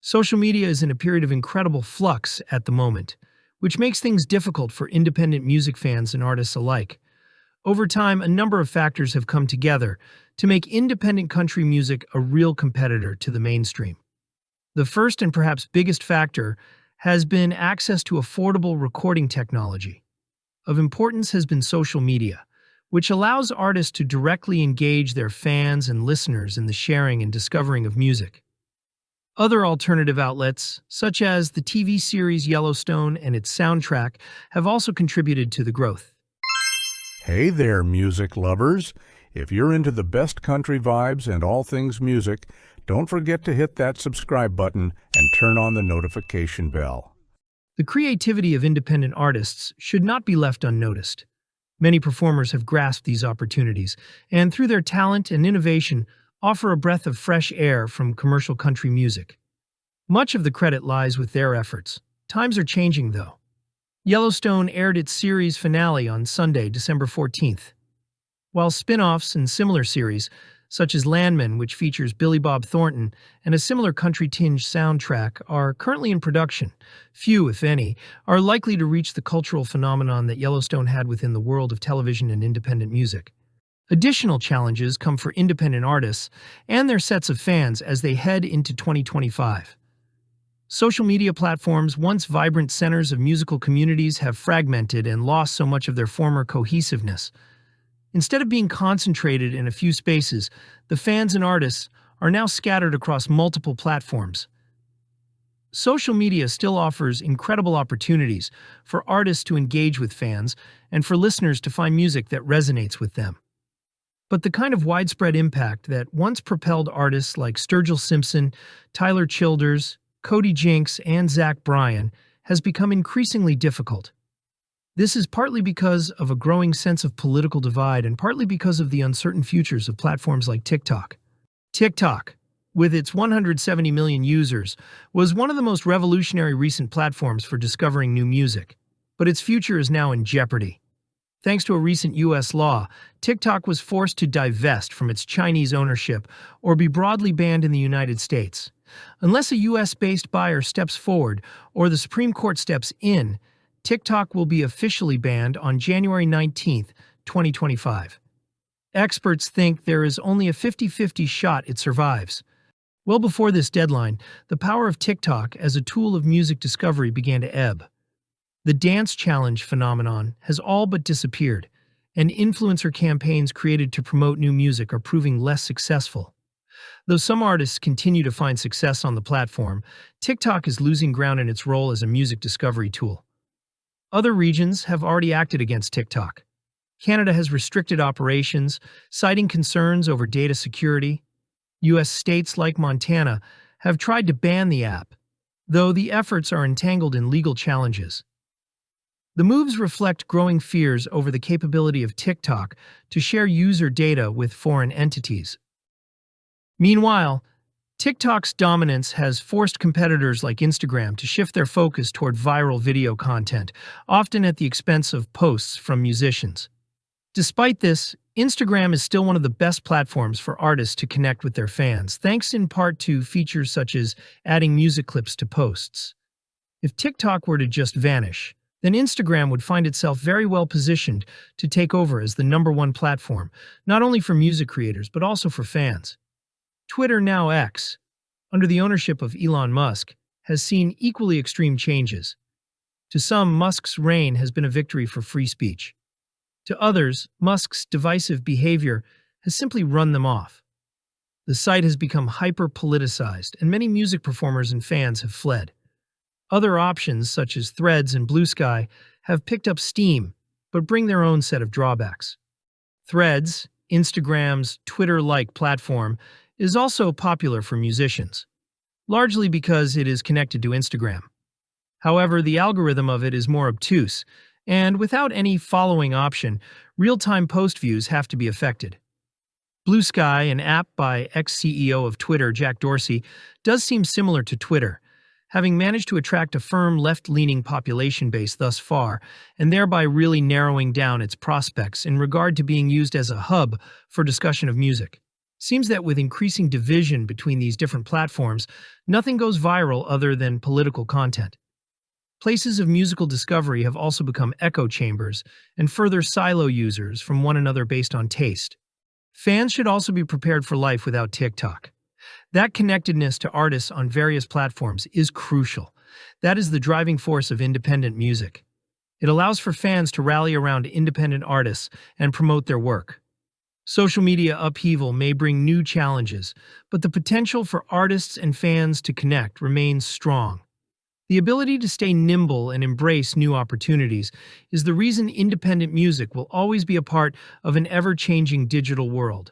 Social media is in a period of incredible flux at the moment, which makes things difficult for independent music fans and artists alike. Over time, a number of factors have come together to make independent country music a real competitor to the mainstream. The first and perhaps biggest factor has been access to affordable recording technology. Of importance has been social media, which allows artists to directly engage their fans and listeners in the sharing and discovering of music. Other alternative outlets, such as the TV series Yellowstone and its soundtrack, have also contributed to the growth. Hey there, music lovers! If you're into the best country vibes and all things music, don't forget to hit that subscribe button and turn on the notification bell. The creativity of independent artists should not be left unnoticed. Many performers have grasped these opportunities, and through their talent and innovation, offer a breath of fresh air from commercial country music. Much of the credit lies with their efforts. Times are changing, though. Yellowstone aired its series finale on Sunday, December 14th. While spin-offs and similar series, such as Landman, which features Billy Bob Thornton, and a similar country-tinged soundtrack, are currently in production, few, if any, are likely to reach the cultural phenomenon that Yellowstone had within the world of television and independent music. Additional challenges come for independent artists and their sets of fans as they head into 2025. Social media platforms, once vibrant centers of musical communities, have fragmented and lost so much of their former cohesiveness. Instead of being concentrated in a few spaces, the fans and artists are now scattered across multiple platforms. Social media still offers incredible opportunities for artists to engage with fans and for listeners to find music that resonates with them. But the kind of widespread impact that once propelled artists like Sturgill Simpson, Tyler Childers, Cody Jinks, and Zach Bryan has become increasingly difficult. This is partly because of a growing sense of political divide and partly because of the uncertain futures of platforms like TikTok. TikTok, with its 170 million users, was one of the most revolutionary recent platforms for discovering new music. But its future is now in jeopardy. Thanks to a recent U.S. law, TikTok was forced to divest from its Chinese ownership or be broadly banned in the United States. Unless a U.S.-based buyer steps forward or the Supreme Court steps in, TikTok will be officially banned on January 19, 2025. Experts think there is only a 50-50 shot it survives. Well before this deadline, the power of TikTok as a tool of music discovery began to ebb. The dance challenge phenomenon has all but disappeared, and influencer campaigns created to promote new music are proving less successful. Though some artists continue to find success on the platform, TikTok is losing ground in its role as a music discovery tool. Other regions have already acted against TikTok. Canada has restricted operations, citing concerns over data security. U.S. states like Montana have tried to ban the app, though the efforts are entangled in legal challenges. The moves reflect growing fears over the capability of TikTok to share user data with foreign entities. Meanwhile, TikTok's dominance has forced competitors like Instagram to shift their focus toward viral video content, often at the expense of posts from musicians. Despite this, Instagram is still one of the best platforms for artists to connect with their fans, thanks in part to features such as adding music clips to posts. If TikTok were to just vanish, then Instagram would find itself very well positioned to take over as the #1 platform, not only for music creators but also for fans. Twitter, now X, under the ownership of Elon Musk, has seen equally extreme changes. To some, Musk's reign has been a victory for free speech. To others, Musk's divisive behavior has simply run them off. The site has become hyper-politicized, and many music performers and fans have fled. Other options, such as Threads and Blue Sky, have picked up steam, but bring their own set of drawbacks. Threads, Instagram's Twitter-like platform, is also popular for musicians, largely because it is connected to Instagram. However, the algorithm of it is more obtuse, and without any following option, real-time post views have to be affected. Blue Sky, an app by ex-CEO of Twitter, Jack Dorsey, does seem similar to Twitter, having managed to attract a firm left-leaning population base thus far, and thereby really narrowing down its prospects in regard to being used as a hub for discussion of music. Seems that with increasing division between these different platforms, nothing goes viral other than political content. Places of musical discovery have also become echo chambers and further silo users from one another based on taste. Fans should also be prepared for life without TikTok. That connectedness to artists on various platforms is crucial. That is the driving force of independent music. It allows for fans to rally around independent artists and promote their work. Social media upheaval may bring new challenges, but the potential for artists and fans to connect remains strong. The ability to stay nimble and embrace new opportunities is the reason independent music will always be a part of an ever-changing digital world.